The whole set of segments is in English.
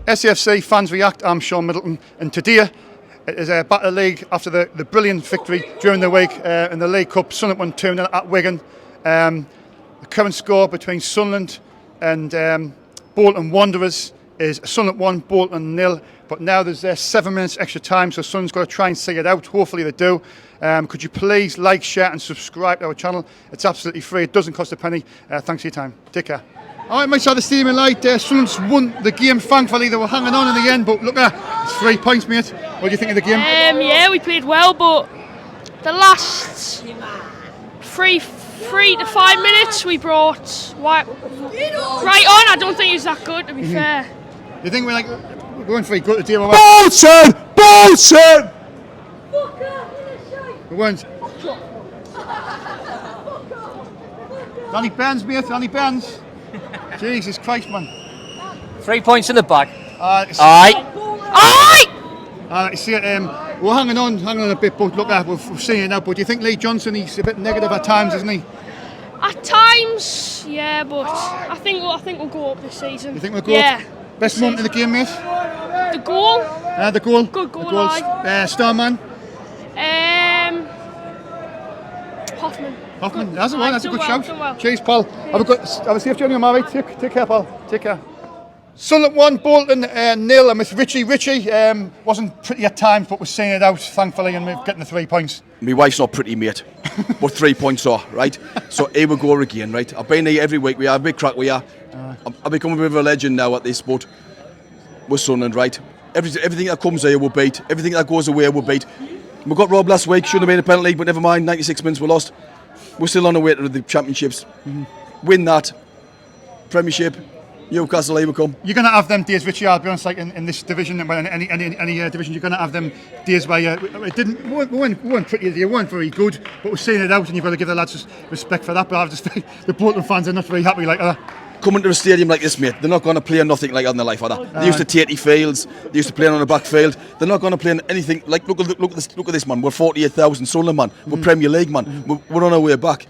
SHAFC Fans React, I'm Shaun Middleton, and today it is a Battle League after the brilliant victory during the week in the League Cup. Sunderland won 2-0 at Wigan. The current score between Sunderland and Bolton Wanderers is Sunderland 1, Bolton 0. But now there's 7 minutes extra time, so Sunderland's got to try and see it out. Hopefully they do. Could you please like, share and subscribe to our channel? It's absolutely free. It doesn't cost a penny. Thanks for your time. Take care. All right, mates, at the Stadium Light, Sunderland's won the game. Thankfully, they were hanging on in the end, but look at that, it's 3 points, mate. What do you think of the game? Yeah, we played well, but the last 3 to 5 minutes we brought right on. I don't think it's that good, to be fair. You think we're going for a good deal? Bolton! Bolton! We weren't. Danny Burns, mate, Danny Burns. Jesus Christ, man. 3 points in the bag. Aye! You see it, we're hanging on a bit, but look at we've seen it now. But do you think Lee Johnson, he's a bit negative at times, isn't he? At times, yeah, but I think we'll go up this season. You think we'll go up? Best moment of the game, mate? The goal. The goal. Good goal, Starman. Hoffman. That's the one. That's a good shout. Well. Cheers, pal. Have a safe journey on my way. Take care, pal. Take care. Sunderland 1, Bolton 0. And with Richie wasn't pretty at times, but we're seeing it out, thankfully, and we're getting the 3 points. My wife's not pretty, mate, but 3 points are, right? So here we go again, right? I've been here every week. We have a big crack, we are. I've become a bit of a legend now at this sport. We're Sunderland, right? Everything that comes here, we'll beat. Everything that goes away, we'll beat. We got robbed last week, shouldn't have been a penalty, but never mind, 96 minutes we lost. We're still on the way to the championships. Win that. Premiership. Newcastle, here we come. You're going to have them days, Richie, I'll be honest, like in this division, and any division, you're going to have them days where we weren't pretty, they weren't very good, but we're seeing it out, and you've got to give the lads respect for that. But I've just the Bolton fans are not very happy like that. Coming to a stadium like this, mate, they're not going to play on nothing like that in their life, are they? They used to tatey fields, they used to play on the back field. They're not going to play on anything like, look at this, man. We're 48,000 Sunderland, man. We're Premier League, man. We're on our way back.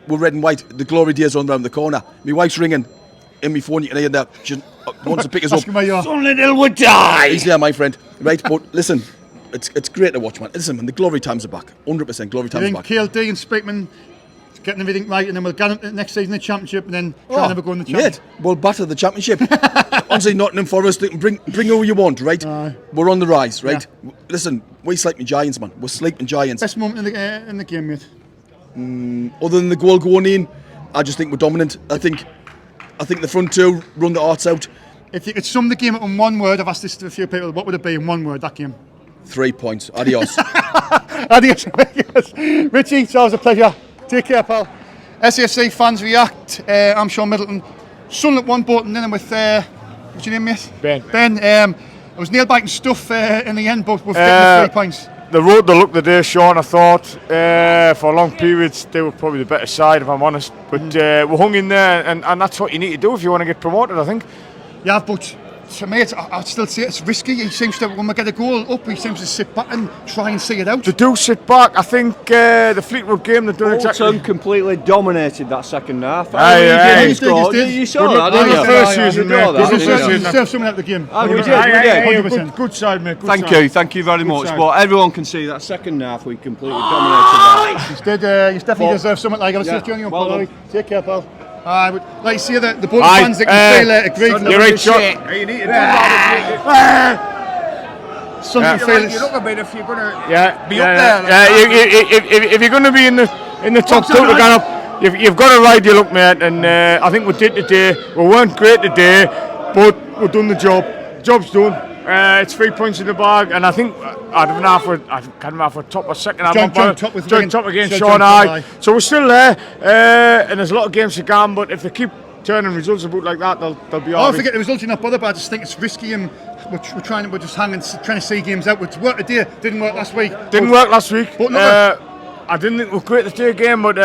We're red and white. The glory days are around the corner. My wife's ringing in my phone. You can hear that. She wants to pick us up. Sunderland would die. He's there, my friend. Right, but listen, it's great to watch, man. Listen, man, the glory times are back. 100% glory times are back. KLD and Speakman getting everything right, and then we'll get them next season in the championship, and then try and never go in the championship. Mate, we'll batter the championship. Honestly, Nottingham Forest, bring who you want, right? We're on the rise, right? Yeah. Listen, we're sleeping giants, man. We're sleeping giants. Best moment in the game, mate? Other than the goal going in, I just think we're dominant. I think the front two run the hearts out. If you could sum the game up in one word, I've asked this to a few people, what would it be in one word, that game? 3 points. Adios. Adios. Richie, it's always a pleasure. Take care, pal. SHAFC Fans React. I'm Shaun Middleton. Sunderland 1, Bolton 0 with, what's your name, mate? Ben. I was nail-biting stuff in the end, but we've getting the 3 points. The road to look today, Shaun, I thought, for long periods, they were probably the better side, if I'm honest. But we hung in there, and that's what you need to do if you want to get promoted, I think. Yeah, but to me, I'd still say it's risky. He seems to, when we get a goal up, he seems to sit back and try and see it out. They do sit back. I think the Fleetwood game, they've done exactly. Bolton completely dominated that second half. You saw that, didn't you? First season, you deserve something out of the game. We did. Good side, mate. Thank you very much. But everyone can see that second half we completely dominated that. You definitely deserve something like that. Well, take care, pal. Like you see the Bolton fans, they can feel aggrieved. You're right, Shaun. You need to do that. Something feel. You look a bit if you're going to be up there. If you're going to be in the top two to get up, you've got to ride your luck, mate. And I think we did today. We weren't great today, but we've done the job. The job's done. It's 3 points in the bag, and I think I can't remember if we're top or second. Joint top against Shaun. So we're still there, and there's a lot of games to come. But if they keep turning results about like that, they'll be all right. I forget the results, you're not bothered, but I just think it's risky, and we're just trying to see games out. Which worked today, didn't work last week. But I didn't think we were great today game, but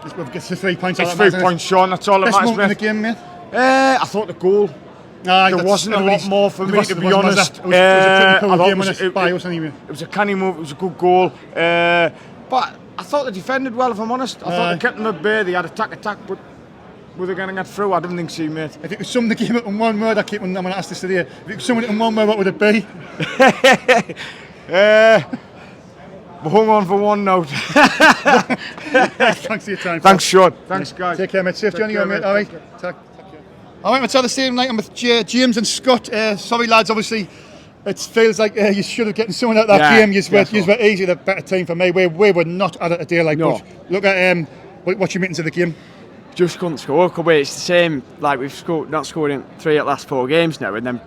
we've got 3 points. It's 3 points, Shaun. That's all that matters. Best moment in the game, mate. I thought the goal. There wasn't a lot more for me, to be honest. It was a pretty cool game. It was a canny move. It was a good goal. But I thought they defended well, if I'm honest. I thought they kept them at bay. They had attack, but were they going to get through? I don't think so, mate. If you could sum the game up in one word, I'm going to ask this today. If you could sum it in one word, what would it be? We hung on for one note. Thanks for your time. Thanks, Sean. Thanks, guys. Take care, mate. Safe journey home, mate. All right. All right, we're at the stadium tonight. I'm with James and Scott. Sorry, lads. Obviously, it feels like you should have gotten someone out of that game. You were easy the better team for me. We were not at it today. Like, no. Look at what's your meetings of the game. Just couldn't score. It's the same. Like we've not scored in 3 at last 4 games now, and then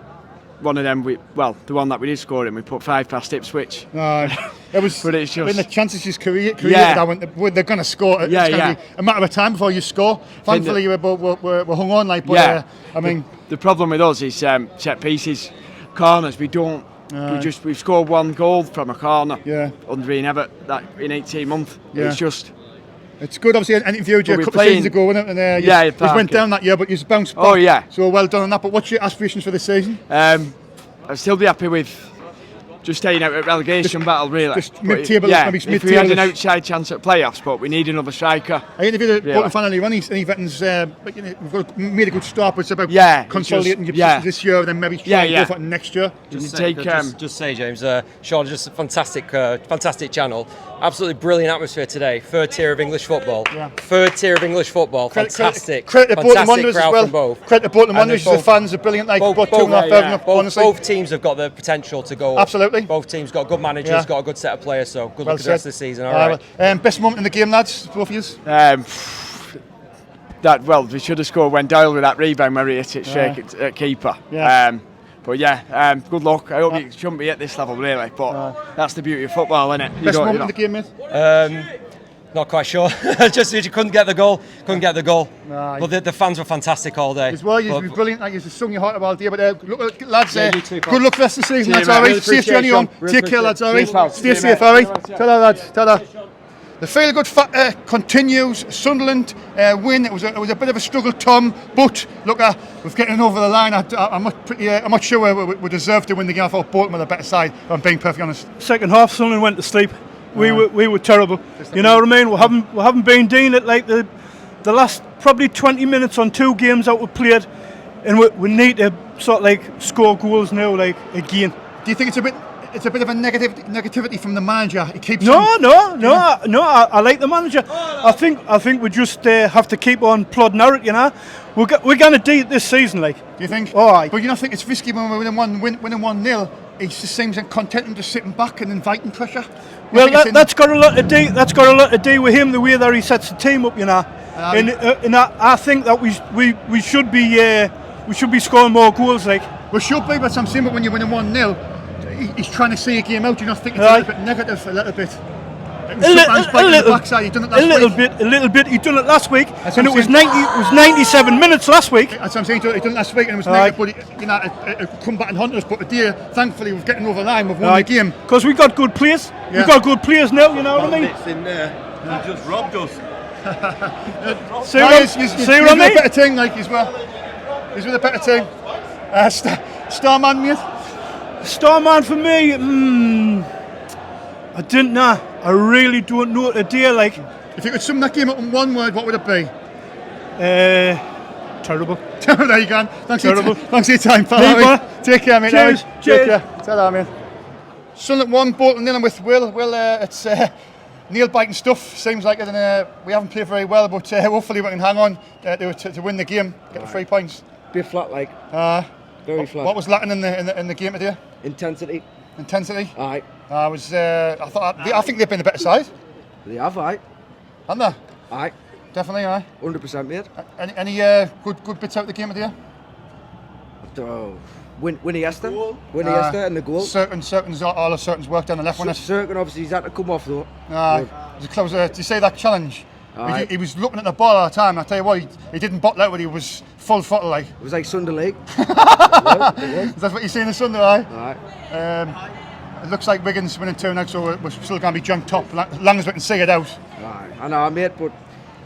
one of them the one that we did score in, we put 5 past Ipswich. It was. But it's just when the chances just created, they're going to score. It's going to be a matter of time before you score. Thankfully, we're hung on. Like, but I mean, the problem with us is set pieces, corners. We don't. We've scored 1 goal from a corner. Under Ian Everett in 18 months. It's just. It's good, obviously. I interviewed you a couple of seasons ago, wasn't it? And you went down that year, but you bounced back. Oh yeah. So well done on that. But what's your aspirations for this season? I'd still be happy with just staying out at relegation battle, really. Just mid-table. If we had an outside chance at playoffs, but we need another striker. I interviewed a Bolton fan earlier on. Any veterans? We've made a good start, but it's about consolidating your positions this year, and then maybe try and go for it next year. Just say, James, Sean, just a fantastic channel. Absolutely brilliant atmosphere today. 3rd tier of English football. 3rd tier of English football. Fantastic. Credit to Bolton Wanderers as well. From both. Credit to Bolton Wanderers. The fans are brilliant. Like both teams have got the potential to go. Absolutely. Both teams got good managers, got a good set of players. So good luck at the rest of the season. All right. Best moment in the game, lads. Both of you. We should have scored when Doyle with that rebound where he hit it straight at keeper. But good luck. I hope it shouldn't be at this level, really. But that's the beauty of football, isn't it? Best moment in the game, mate? Not quite sure. Just you couldn't get the goal. But the fans were fantastic all day. As well, you've been brilliant. Like you've sung your heart out all day. But look, lads, good luck for the rest of the season. That's all right. Safe journey home. Take care, lads. All right. Stay safe. All right. Ta-da, lads. Ta-da. The feel-good factor continues. Sunderland win. It was a bit of a struggle, Tom. But look, we've getting over the line. I'm not sure we deserve to win the game. I thought Bolton were the better side. If I'm being perfectly honest. Second half, Sunderland went to sleep. We were terrible. You know what I mean? We haven't been doing it like the last probably 20 minutes on 2 games that we played, and we need to sort of like score goals now, like again. Do you think it's a bit of a negativity from the manager? He keeps No. I like the manager. I think we just have to keep on plodding out. You know, we're going to do it this season. Like, do you think? All right. But you don't think it's risky when we're winning 1-0? He just seems content and just sitting back and inviting pressure. Well, that's got a lot to do. That's got a lot to do with him, the way that he sets the team up. You know, and I think that we should be scoring more goals. Like we should be, but I'm saying, but when you're winning 1-0, he's trying to see a game out. You know, think it's a little bit negative, a little bit. A little bit. He done it last week, and it was 97 minutes last week. That's what I'm saying. He done it last week, and it was negative. But it come back and hunt us. But today, thankfully, we're getting over the line. We've won the game because we got good players. Yeah. We got good players now. You know what I mean? It's in there. He just robbed us. See what I mean? A better team, like as well. He's with a better team. Starman, mate. Starman for me. I didn't know. I really don't know today. Like, if you could sum that game up in one word, what would it be? Terrible. There you go. Thanks for your time, pal. Take care, mate. Cheers. Take care. Ta-da, mate. Sunderland 1, Bolton 0 with Will. It's nail-biting stuff. Seems like it, and we haven't played very well, but hopefully we can hang on to win the game, get the 3 points. Bit flat, like. Very flat. What was lacking in the game today? Intensity. Aye. I think they've been the better side. They have, aye. Haven't they? Aye. Definitely, aye. 100%, mate. Any good bits out of the game today? Winnie Esther and the goal. Certain all of Certain's work down the left one. Certain, obviously, he's had to come off though. Did you say that challenge? He was looking at the ball all the time. I tell you what, he didn't bottle out, but he was full throttle like. It was like Sunderland. That's what you see in the Sunday, aye? It looks like Wigan's winning 2-0, so we're still going to be junked top, as long as we can see it out. I know, mate, but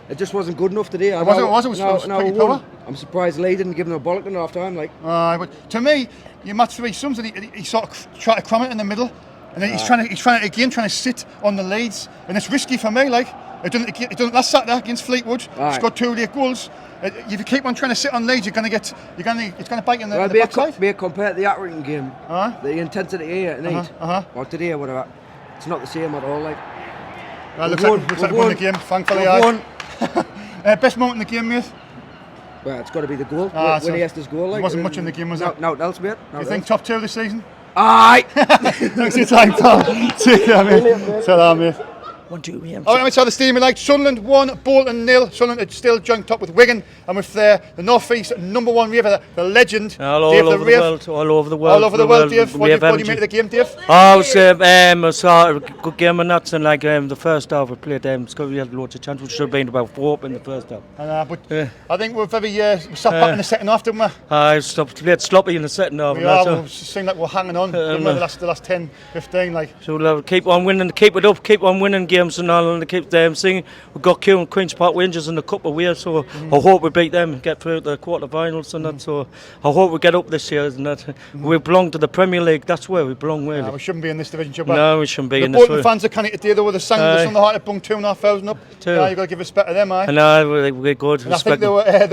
it just wasn't good enough today. It was pretty poor. I'm surprised Lee didn't give them a bollock in half time. Like. But to me, you match 3 sums, and he sort of tried to cram it in the middle, and then he's trying to sit on the leads, and it's risky for me. Like, He done it last Saturday against Fleetwood. Aye. Scored 2 late goals. If you keep on trying to sit on leads, it's going to bite you in the Well, backside. be compared to the Accrington game, Aye. the intensity here tonight, or today, or whatever, it's not the same at all. Like, Well, looks like we won the game, thankfully. We've won. Best moment in the game, mate? Well, it's got to be the goal. So When he has his goal, like, there wasn't much in the game, was there? No, else, mate. You think top 2 this season? Aye. Thanks for your time, pal. Take care, mate. Ta-ra, mate. 1, 2, yeah. All right, let's have the steam. Like Sunderland 1, Bolton 0. Sunderland are still joint top with Wigan, and with the North East number 1 raver, the legend, All Dave over the world, all over the world. All over the world, Dave. What do you make of the game, Dave? Oh, I saw a good game and that's in like the first half we played. We had loads of chances. We should have been about 4 up in the first half. But I think we're very we sat back in the second half, didn't we? I played sloppy in the second half. We seem like we're hanging on. The last 10, 15, like. So we'll keep on winning, keep it up, keep on winning games and all, and keep them singing. We've got Queen's Park Rangers in the cup of ways, so I hope we beat them and get through the quarter-finals and that. So I hope we get up this year, and that we belong to the Premier League. That's where we belong, really. We shouldn't be in this division, should we? No, we shouldn't be in this. this. The Bolton fans are kind of today, though, with the sang on the heart of bung 2,500 up. You've got to give respect to them, aye. No, we're good. I think they were a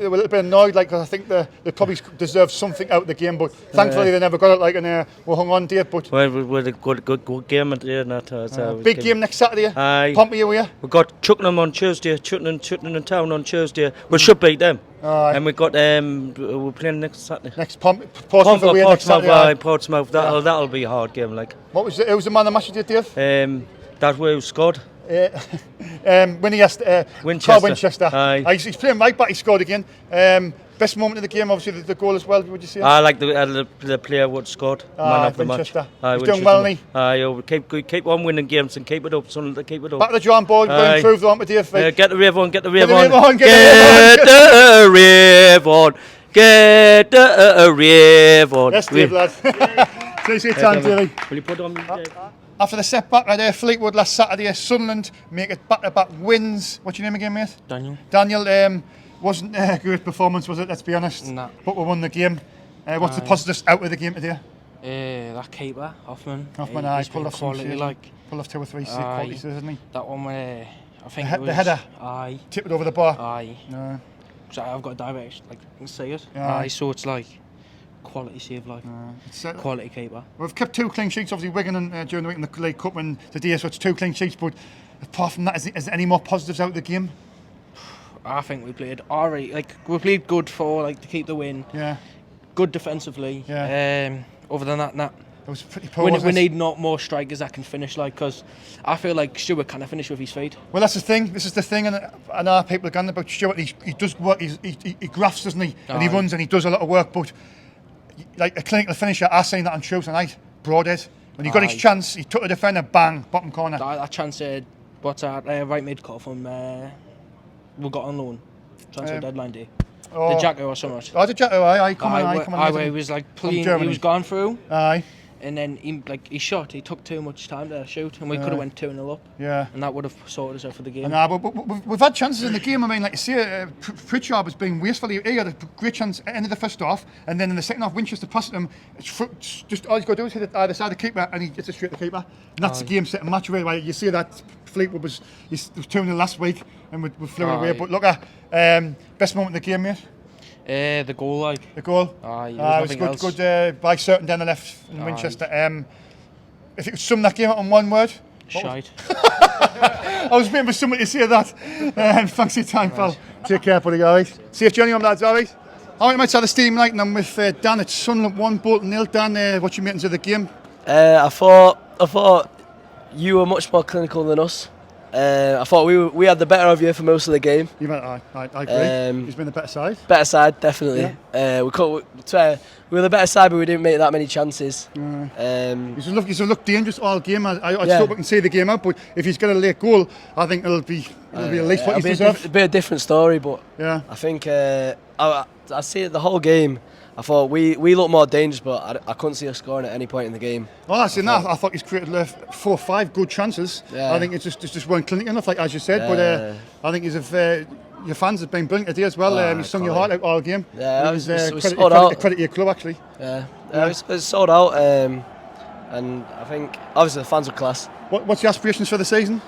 little bit annoyed, like, 'cause I think they probably deserved something out of the game, but thankfully they never got it, like, and we hung on to it. But well, we had a good game at the end. Big game next Saturday. Aye. Pompey away. We've got Chippenham on Tuesday, Chippenham Town on Tuesday. We should beat them. And we've got we're playing next Saturday. Next Portsmouth away next Saturday. Portsmouth. That'll be a hard game, like. What was who was the man of the match you did, Dave? That way who scored. Winchester. Winchester. Aye. He's playing right back. He scored again. Best moment of the game, obviously the goal as well. Would you say? I like the player what scored. Man of the match. He's doing well, isn't he? Keep on winning games and keep it up, son. Keep it up. Back to the drawing board. We've got to improve, aren't we, Dave? Get the rave on. Get the rave on. Get the rave on. Get the rave on. Yes, Dave, lad. Please your time, Davey. Will you put on? After the setback at Fleetwood last Saturday, Sunderland make it back-to-back wins. What's your name again, mate? Daniel, wasn't a great performance, was it? Let's be honest. No. But we won the game. What's the positives out of the game today? That keeper, Hoffman. He's pulled off quality, pulled off 2 or 3 qualities, isn't he? That one where I think the header. Aye. Tipped it over the bar. Aye. No. So I've got a direct, like, I can see it. Yeah. Aye. So it's like quality save, like quality keeper. We've kept 2 clean sheets, obviously Wigan and during the week in the League Cup and today, so it's 2 clean sheets. But apart from that, is there any more positives out of the game? I think we played alright. Like, we played good for to keep the win. Yeah. Good defensively. Yeah. Other than that, That was pretty poor. we need not more strikers that can finish, because I feel like Stewart kind of finish with his feet. Well, that's the thing. This is the thing, and I know people are going about Stewart. He does work. He grafts, doesn't he? And he runs and he does a lot of work. But like a clinical finisher, I seen that on Tuesday night. Broadhead. When he got his chance, he took a defender, bang, bottom corner. That chance, what's that? Right mid cut from we got on loan. Transfer deadline day. The Jacko or something. Oh, the Jacko, aye, come on. He was like playing, he was gone through. Aye. And then he shot. He took too much time to shoot, and we could have went 2-0 up. Yeah. And that would have sorted us out for the game. But we've had chances in the game. I mean, like you see, Pritchard was being wasteful. He had a great chance at the end of the first half, and then in the second half, Winchester passed him. It's just all he's got to do is hit it either side of the keeper, and he gets it straight to the keeper. And that's the game set and match really. Like, you see that Fleetwood was 2-0 last week, and we flew it away. But look at best moment of the game, mate. The goal, like. The goal? Aye, it was good by certain down the left in Winchester. If you could sum that game up in one word? Shite. I was waiting for somebody to say that. Thanks for your time, pal. Take care, buddy, alright? Safe journey on, lads, alright? Alright, mates, had a steam night, and I'm with Dan at Sunderland 1, Bolton 0. Dan, what's your ratings of the game? I thought you were much more clinical than us. I thought we had the better of you for most of the game. I agree. He's been the better side. Better side, definitely. Yeah. We were the better side, but we didn't make that many chances. He's looked dangerous all game. I still can see the game out, but if he's got a late goal, I think it'll be at least what he deserves. It'll be a different story, but yeah. I think I see it the whole game. I thought we looked more dangerous, but I couldn't see us scoring at any point in the game. Well, I thought he's created 4 or 5 good chances. Yeah. I think it's just weren't clinical enough, like as you said. But I think your fans have been brilliant today as well. You sung your heart out all game. Yeah, it was credit to your club actually. Yeah, it was sold out, and I think obviously the fans were class. What's your aspirations for the season?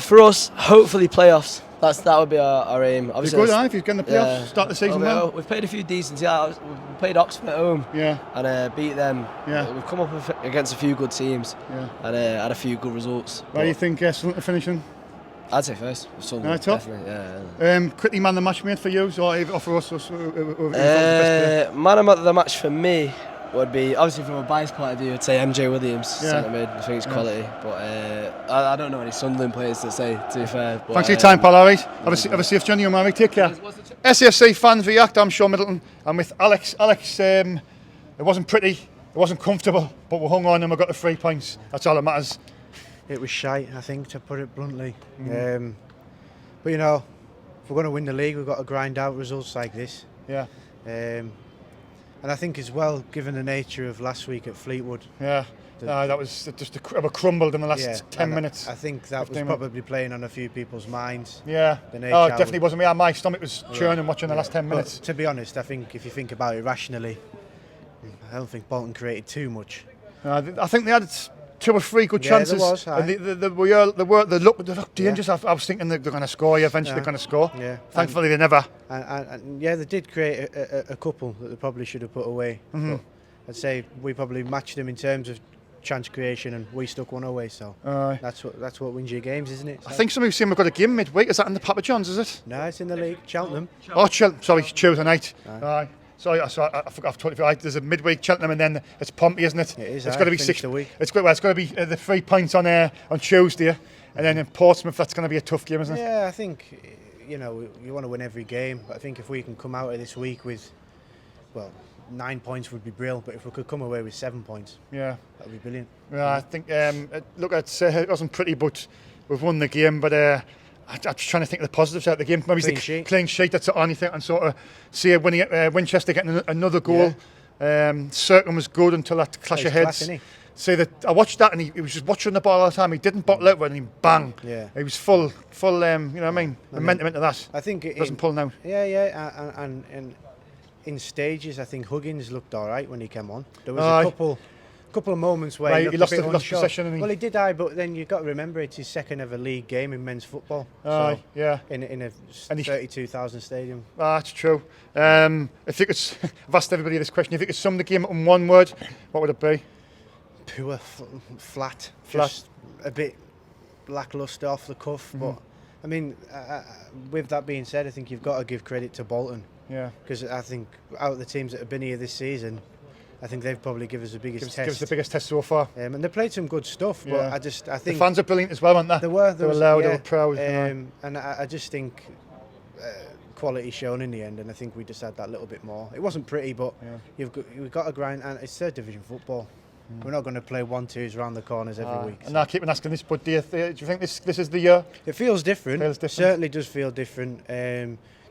For us, hopefully playoffs. That would be our aim. Obviously, good, if you get in the playoffs, start the season well. We've played a few decent. Yeah, we played Oxford at home. Yeah. And beat them. Yeah. We've come up against a few good teams. Yeah. And had a few good results. Where do you think Sunderland are finishing? I'd say first. Sunderland, definitely. Yeah. Quickly, man, the match made for you, or for us? Man of the match for me would be, obviously from a bias point of view, I'd say MJ Williams, centre mid. I think it's quality, but I don't know any Sunderland players to say, to be fair. But, thanks for your time, pal. All right. Have a safe journey, Mary. Take care. SHAUN fans react. I'm Shaun Middleton. I'm with Alex. Alex, it wasn't pretty, it wasn't comfortable, but we hung on and we got the 3 points. That's all that matters. It was shite, I think, to put it bluntly. But you know, if we're going to win the league, we've got to grind out results like this. Yeah. And I think as well, given the nature of last week at Fleetwood. Yeah. That was just a crumbled in the last 10 minutes. I think that was probably playing on a few people's minds. Yeah. Oh, it definitely wasn't me. My stomach was churning watching the last 10 minutes. But to be honest, I think if you think about it rationally, I don't think Bolton created too much. I think they had 2 or 3 good chances. There was, and they looked dangerous. I was thinking they're going to score. Eventually, they're going to score. Yeah. Thankfully, they never. And yeah, they did create a couple that they probably should have put away. But I'd say we probably matched them in terms of chance creation, and we stuck one away. So that's what wins your games, isn't it? So. I think some of you saying we've got a game midweek. Is that in the Papa John's? Is it? No, it's in the league. Cheltenham. Oh, sorry, Tuesday night. Sorry, I forgot. I've totally forgot. There's a midweek Cheltenham, and then it's Pompey, isn't it? It is. It's got to be 6 a week. It's got to be the 3 points on Tuesday, and then in Portsmouth, that's going to be a tough game, isn't it? Yeah, I think you want to win every game. But I think if we can come out of this week with, 9 points would be brilliant. But if we could come away with 7 points, that would be brilliant. Yeah, I think. Look, it wasn't pretty, but we've won the game. But I'm just trying to think of the positives out of the game. Maybe it's the clean sheet. That's the only thing. And sort of see Winchester getting another goal. Circum was good until that clash of heads. See that I watched that, and he was just watching the ball all the time. He didn't bottle it, and he bang. Yeah. He was full. You know what I mean? Momentum into that. I think it wasn't pulling out. Yeah, and in stages, I think Huggins looked all right when he came on. There was a couple of moments where he lost possession. Well, he did, but then you've got to remember it's his second ever league game in men's football. So in a 32,000 stadium. That's true. If you could, I've asked everybody this question. If you could sum the game up in one word, what would it be? Poor, flat. Just a bit lacklustre off the cuff. But I mean, with that being said, I think you've got to give credit to Bolton. Yeah. Because I think out of the teams that have been here this season, I think they've probably given us the biggest test. Give us the biggest test so far. And they played some good stuff, but I think the fans are brilliant as well, aren't they? They were loud, they were proud. And I just think quality shown in the end, and I think we just had that little bit more. It wasn't pretty, but we've got to grind, and it's third division football. We're not going to play 1-2s around the corners every week. And I keep asking this, but do you think this is the year? It feels different. Certainly does feel different.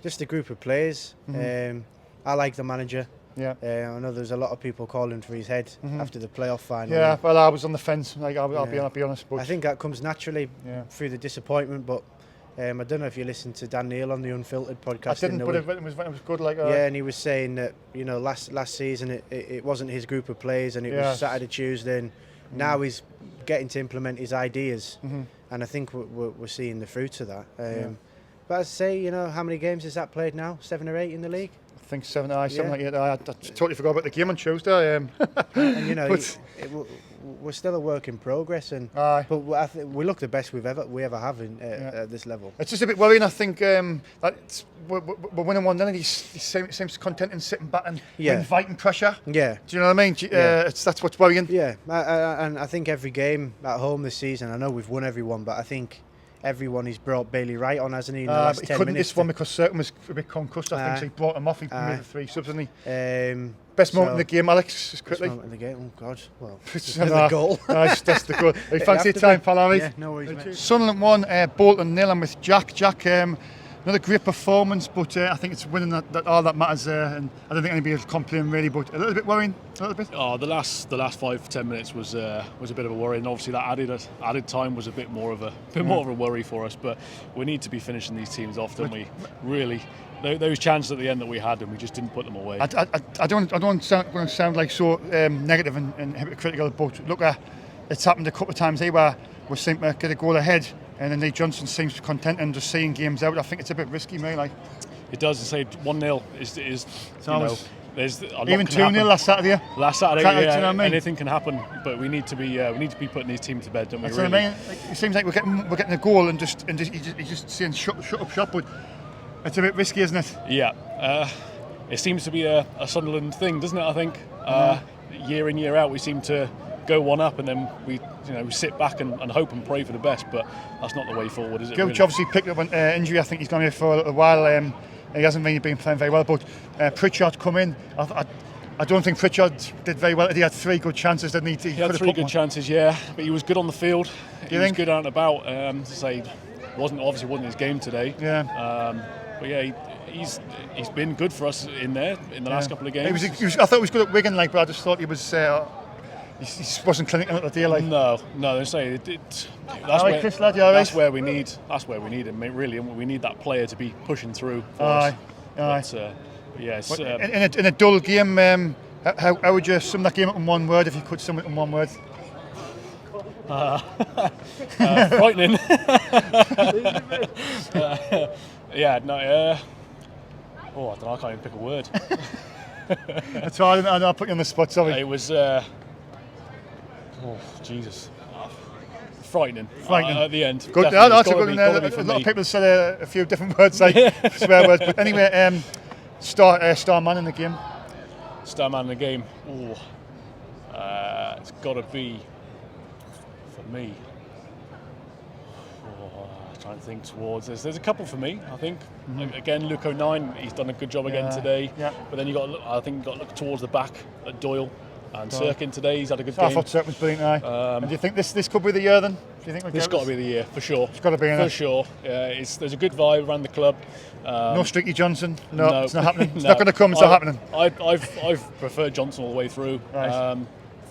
Just a group of players. I like the manager. Yeah. I know there's a lot of people calling for his head after the playoff final. Yeah, well, I was on the fence. I'll be honest. But I think that comes naturally through the disappointment. But I don't know if you listened to Dan Neil on the Unfiltered podcast. I didn't, but it was good. Yeah, and he was saying that last season it wasn't his group of players, and it was Saturday, Tuesday, and now he's getting to implement his ideas, and I think we're seeing the fruits of that. But I'd say, how many games has that played now? 7 or 8 in the league? I think 7 or 8, something like that. I totally forgot about the game on Tuesday. And we're still a work in progress, but I think we look the best we ever have at this level. It's just a bit worrying. I think that we're winning 1-0. He seems content in sitting back and inviting pressure. Yeah. Do you know what I mean? That's what's worrying. Yeah, and I think every game at home this season, I know we've won every one, but I think everyone he's brought Bailey Wright on, hasn't he? In the last 10 minutes. He couldn't this one because Circum was a bit concussed. I think so he brought him off. He made the 3 subs, didn't he? Best moment in the game, Alex, just quickly. Best moment in the game? Oh, God. Well, the goal. That's the goal. Hey, fancy your time, pal, Harry? Yeah, no worries, mate. Sunderland 1, Bolton 0. I'm with Jack. Jack, another great performance, but I think it's winning that all that matters. And I don't think anybody will complain really, but a little bit worrying. A little bit. Oh, the last 5-10 minutes was a bit of a worry, and obviously that added time was a bit more of a worry for us. But we need to be finishing these teams off, don't we? Really. Those chances at the end that we had, and we just didn't put them away. I don't sound like so negative and hypocritical, but look, it's happened a couple of times here where we seem to get a goal ahead, and then Lee Johnson seems content and just seeing games out. I think it's a bit risky, mate. Like it does. To say 1-0 is you know. There's even 2-0 last Saturday. Last Saturday, yeah, you know what I mean? Anything can happen, but we need to be putting these teams to bed, don't we? That's really? What I mean. Like, it seems like we're getting a goal and just he's just saying shut up shop, but it's a bit risky, isn't it? Yeah, it seems to be a Sunderland thing, doesn't it? I think year in year out we seem to go one up and then we sit back and hope and pray for the best, but that's not the way forward, is it? Gooch obviously picked up an injury. I think he's gone here for a little while. He hasn't really been playing very well, but Pritchard come in. I don't think Pritchard did very well. He had 3 good chances, didn't he? He had 3 good chances, yeah, but he was good on the field. He was good out and about. To say, wasn't his game today. Yeah. But yeah, he's been good for us in the last couple of games. I thought he was good at Wigan, but I just thought he was. He wasn't clinical at the day, like. No. They say that's where we need him, really, and we need that player to be pushing through for us. Yeah, it's, in a dull game, how would you sum that game up in one word, if you could sum it in one word? Frightening. I don't know. I can't even pick a word. That's why I put you on the spot. Sorry. It was. Jesus. Frightening. At the end. Good. That's a good one. A lot of people said a few different words, like swear words. But anyway, star man in the game. Star man in the game. It's got to be for me. Trying to think towards this. There's a couple for me, I think. Again, Luke O'Nien, he's done a good job again today. Yeah. But then you got to look towards the back at Doyle and Sirkin today. He's had a good game. I thought Sirkin was brilliant. And do you think this could be the year then? Do you think this got to be the year for sure? It's got to be for sure. There's a good vibe around the club. No Streaky Johnson. No, it's not happening. It's not going to come. It's not happening. I've preferred Johnson all the way through. Right.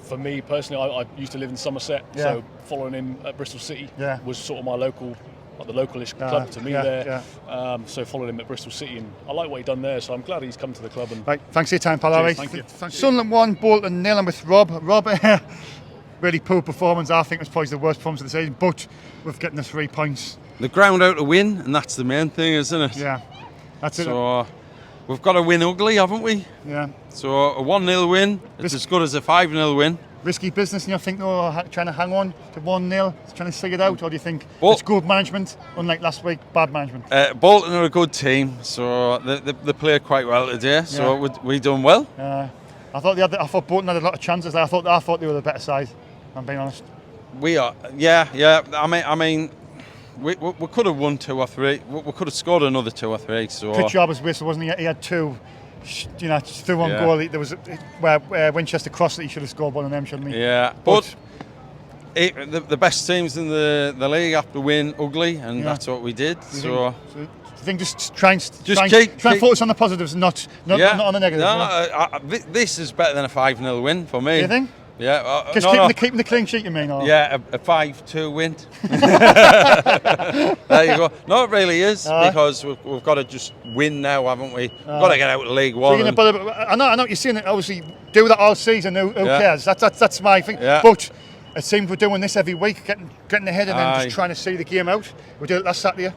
For me personally, I used to live in Somerset, so following him at Bristol City was sort of my local. Like the localish club to me there. So followed him at Bristol City, and I like what he done there. So I'm glad he's come to the club. And right, thanks for your time, pal. Cheers, thank you. Sunderland 1, Bolton 0. I'm with Rob. Rob, really poor performance. I think it was probably the worst performance of the season, but we're getting the 3 points. The ground out to win, and that's the main thing, isn't it? Yeah, that's it. So we've got to win ugly, haven't we? Yeah. So a 1-0 win, it's as good as a 5-0 win. Risky business, and you think trying to hang on to 1-0, trying to see it out, or do you think it's good management, unlike last week, bad management? Bolton are a good team, so they played quite well today. So we done well. I thought Bolton had a lot of chances. I thought they were the better side. I'm being honest. We are, yeah. I mean, we could have won 2 or 3. We could have scored another 2 or 3. So Pritchard was whistle, wasn't he? He had 2. Just through one goal. There was where Winchester crossed it. He should have scored one of them, shouldn't he? Yeah, but the best teams in the league have to win ugly, and that's what we did. So I think just try and focus on the positives, not on the negatives. No, this is better than a 5-0 win for me. Do you think? Yeah, keeping the clean sheet, you mean? Or? Yeah, a 5-2 win. There you go. No, it really is, because we've got to just win now, haven't we? We've got to get out of League One. So I know you're seeing it. Obviously, do that all season. Who cares? That's my thing. Yeah. But it seems we're doing this every week, getting ahead and then just trying to see the game out. We did it last Saturday.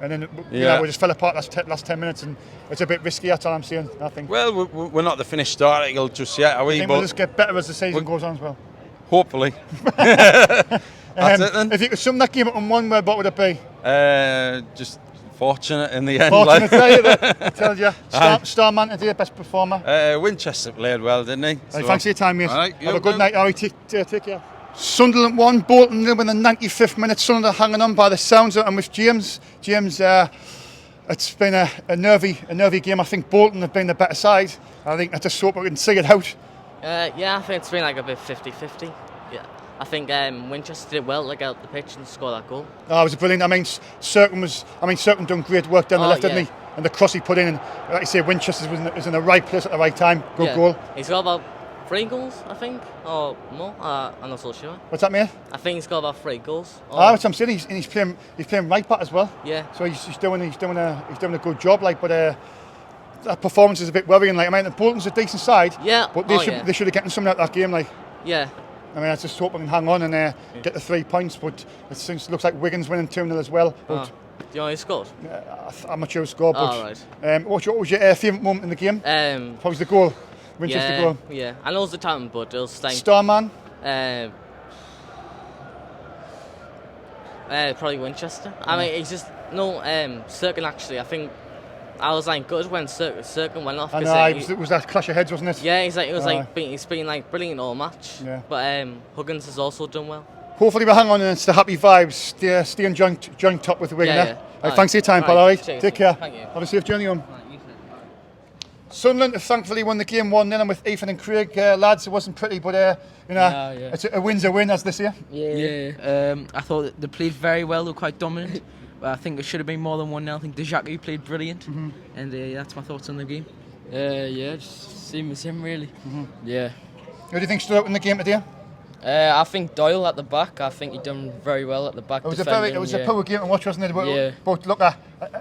And then we just fell apart last 10 minutes, and it's a bit risky. That's all I'm saying. I think. Well, we're not the finished article just yet, are we? I think we'll just get better as the season goes on as well. Hopefully. That's it then. If you could sum that game up in one word, what would it be? Just fortunate in the end. Fortunate, I tell you. Star man today, best performer. Winchester played well, didn't he? So, thanks for your time, mate. Right, have a good night. All right, take care. Sunderland 1, Bolton 0 in the 95th minute. Sunderland hanging on by the sounds of it. And with James, it's been a nervy game. I think Bolton have been the better side. I think I just hope we can see it out. Yeah, I think it's been like a bit 50-50. Yeah, I think Winchester did well, like out the pitch and score that goal. Oh, it was brilliant. I mean, Sirkin done great work down the left, didn't he? And the cross he put in, and like you say, Winchester was in the right place at the right time. Good goal. He's got about 3 goals, I think, or more. I'm not so sure. What's that, mate? I think he's got about 3 goals. That's what I'm saying. He's playing right back as well. Yeah. So he's doing a good job. Like, but that performance is a bit worrying. Like, I mean, the Bolton's a decent side. Yeah. But they should have gotten something out of that game. Like. Yeah. I mean, I just hope we can hang on and get the 3 points, but it looks like Wigan's winning 2-0 as well. But do you know who scored? I'm not sure who scored, but right. what was your favourite moment in the game? What was the goal? Winchester goal? Yeah, I know it was the time, but it was like... Starman? Probably Winchester. I mean, it's just... No, Cirkin actually, I think... I was like good when Cirkin went off. I know, it was that clash of heads, wasn't it? Yeah, he's been like brilliant all match. Yeah. But Huggins has also done well. Hopefully we'll hang on and it's the happy vibes. Stay in joint top with the Wigan. Yeah. Right, thanks for your time, pal. All right, Cheers. take care. Thank you. Have a safe journey home. Sunderland have thankfully won the game 1-0, and with Ethan and Craig, lads, it wasn't pretty, but it's a win's a win, as they say. Yeah. I thought that they played very well. They were quite dominant. I think it should have been more than 1-0. I think Dejaku played brilliant, and that's my thoughts on the game. Just same as him really. Yeah. Who do you think stood out in the game today? I think Doyle at the back. I think he done very well at the back. It was a power game to watch, wasn't it? Yeah. But look,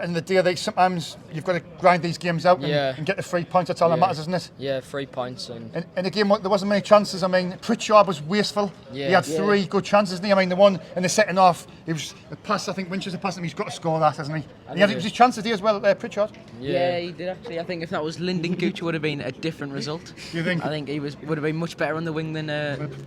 in the day, sometimes you've got to grind these games out and get the 3 points. That's all that matters, isn't it? Yeah, 3 points. And in the game, there wasn't many chances. I mean, Pritchard was wasteful. Yeah. He had 3 good chances, didn't he? I mean, the one in the second half, it was a pass. I think Winchester passed him. He's got to score that, hasn't he? And it was his chances today as well, Pritchard. Yeah, he did actually. I think if that was Lyndon Gooch, it would have been a different result. You think? I think he would have been much better on the wing than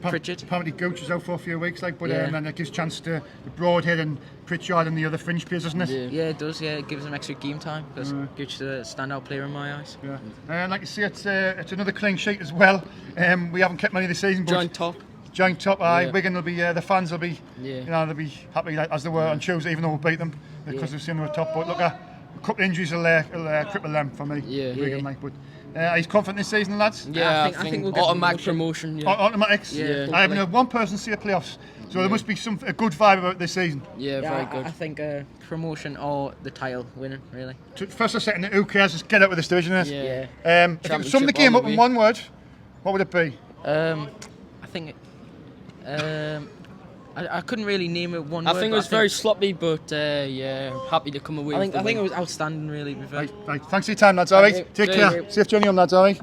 Pritchard. Apparently, Gooch is out for a few weeks, but then it gives chance to Broadhead and Pritchard and the other fringe players, doesn't it? Yeah, it does. Yeah, it gives them extra game time because Gooch is a standout player in my eyes. Yeah, and like you say, it's another clean sheet as well. We haven't kept many this season, but joint top. Wigan will be the fans will be, they'll be happy as they were on Tuesday, even though we beat them because we've seen them at top. But look, a couple of injuries will cripple them for me. Wigan, but. Are you confident this season, lads? Yeah, I think we'll get automatic promotion. Yeah. Automatics? Yeah. I haven't heard one person say playoffs, so there must be a good vibe about this season. Yeah, very good. I think promotion or the title winning, really. First or second, who cares? Just get out of this division, isn't it? Yeah. If you sum the game up in one word, what would it be? I think I couldn't really name it one word. I think it was very sloppy, but happy to come away with the win. It was outstanding, really. Right. Thanks for your time, lads, all right? Take care. Safe journey home, lads, all right?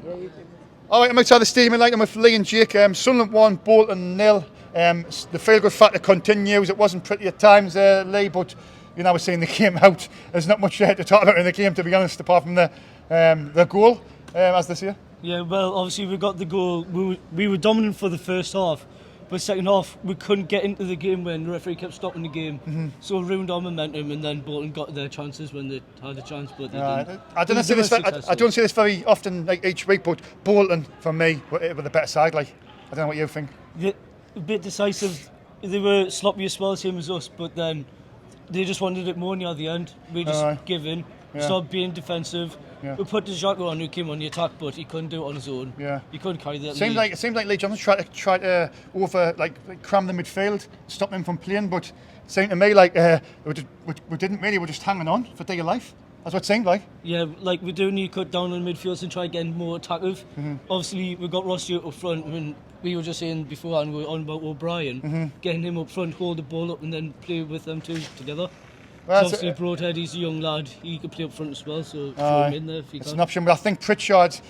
All right, I'm outside the stadium like I'm with Lee and Jake. Sunderland 1, Bolton 0. The feel-good factor continues. It wasn't pretty at times, Lee, but we're seeing the game out. There's not much to talk about in the game, to be honest, apart from the goal, as they say. Yeah, well, obviously we got the goal. We were dominant for the first half. But second half, we couldn't get into the game when the referee kept stopping the game. So it ruined our momentum, and then Bolton got their chances when they had a chance, but they didn't. I don't see this very often, like each week, but Bolton, for me, were the better side. Like, I don't know what you think. A bit decisive. They were sloppy as well, same as us, but then they just wanted it more near the end. We just give in, started being defensive. Yeah. We put Dejaku on, who came on the attack, but he couldn't do it on his own. Yeah, he couldn't carry that. It seemed like Lee Johnson tried to cram the midfield, stop them from playing. But it seemed to me like we didn't really. We're just hanging on for dear life. That's what it seemed like. Yeah, like we do need to cut down on midfields and try getting more attackive. Obviously, we got Rossi up front. I mean, we were just saying before, and we were on about O'Brien, getting him up front, hold the ball up, and then play with them two together. Well, obviously, Broadhead, he's a young lad. He could play up front as well, so throw him in there if he can. It's an option, but I think Pritchard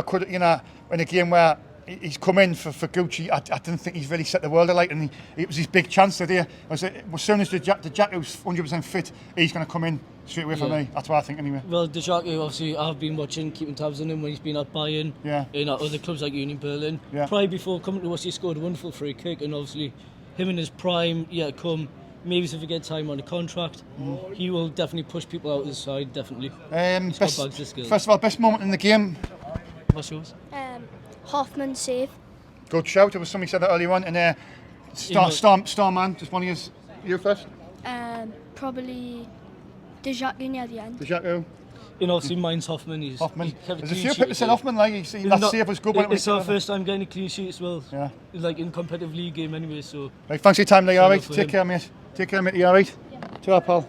could, in a game where he's come in for Gucci, I didn't think he's really set the world alight, and it was his big chance today. As soon as Dejaku's 100% fit, he's going to come in straight away for me. That's what I think anyway. Well, Dejaku, obviously, I've been watching, keeping tabs on him when he's been at Bayern, in other clubs like Union Berlin. Probably before coming to us, he scored a wonderful free kick, and obviously, him in his prime, come. Maybe if we get time on the contract, he will definitely push people out of his side, definitely. First of all, best moment in the game? What's yours? Hoffman's save. Good shout. There was somebody said that earlier on. And Starman, just one of you first? Probably Dejaku near the end. Dejaku. And obviously mine's Hoffman. There's a few people said Hoffman, like that save was good. It's our first time getting a clean sheet as well. Yeah. Like in competitive league game anyway, so. Right, thanks for your time, Lee. All right, take care, mate. Take care, mate. You all right? Ta-ra, pal.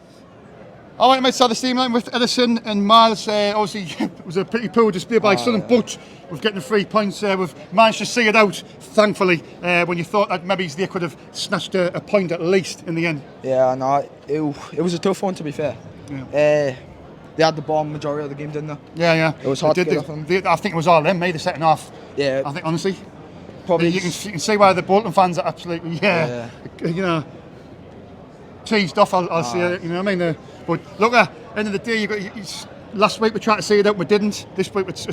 All right, mate. So the steam line with Edison and Miles. Obviously, it was a pretty poor display by Sunderland, but we've getting the 3 points. We've managed to see it out, thankfully. When you thought that maybe they could have snatched a point at least in the end. Yeah, no, it was a tough one, to be fair. Yeah. They had the ball majority of the game, didn't they? Yeah. It was hard to get off them. I think it was all them, mate, the second half. Yeah. I think, honestly. Probably you can see why the Bolton fans are absolutely you know, teased off. I'll say it, you know what I mean. But look, at the end of the day, you got. Last week we tried to see it out, we didn't. This week it's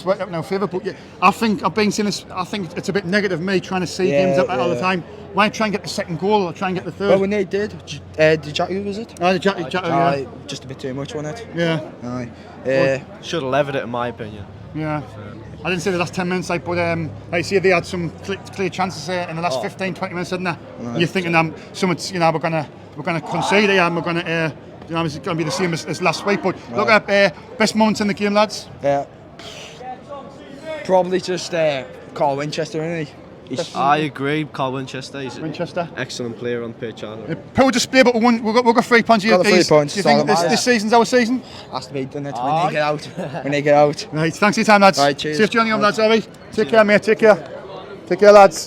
worked out in our favour. But I think I've been saying this. I think it's a bit negative me trying to see games out all the time. Why try and get the second goal or try and get the third? Well, when they did, Jaku was it? Oh, Jaku, just a bit too much, wasn't it? Yeah. Aye. Should have levered it, in my opinion. Yeah. I didn't say the last 10 minutes, but like I see they had some clear chances in the last 15, 20 minutes, didn't they? Right. You're thinking something, you know, we're gonna concede here and we're gonna. You know, it's going to be the same as last week. But look at best moments in the game, lads. Yeah. Probably just Carl Winchester, isn't he? I agree, Carl Winchester. He's Winchester, excellent player on pitch. Poor display, but we've got 3 points. Got the 3 points. Do you think this season's our season? Has to be, doesn't it? When they get out. When they get out. Right. Thanks for your time, lads. Right. Cheers. Safe journey home, lads. Take care, mate. Take care, lads.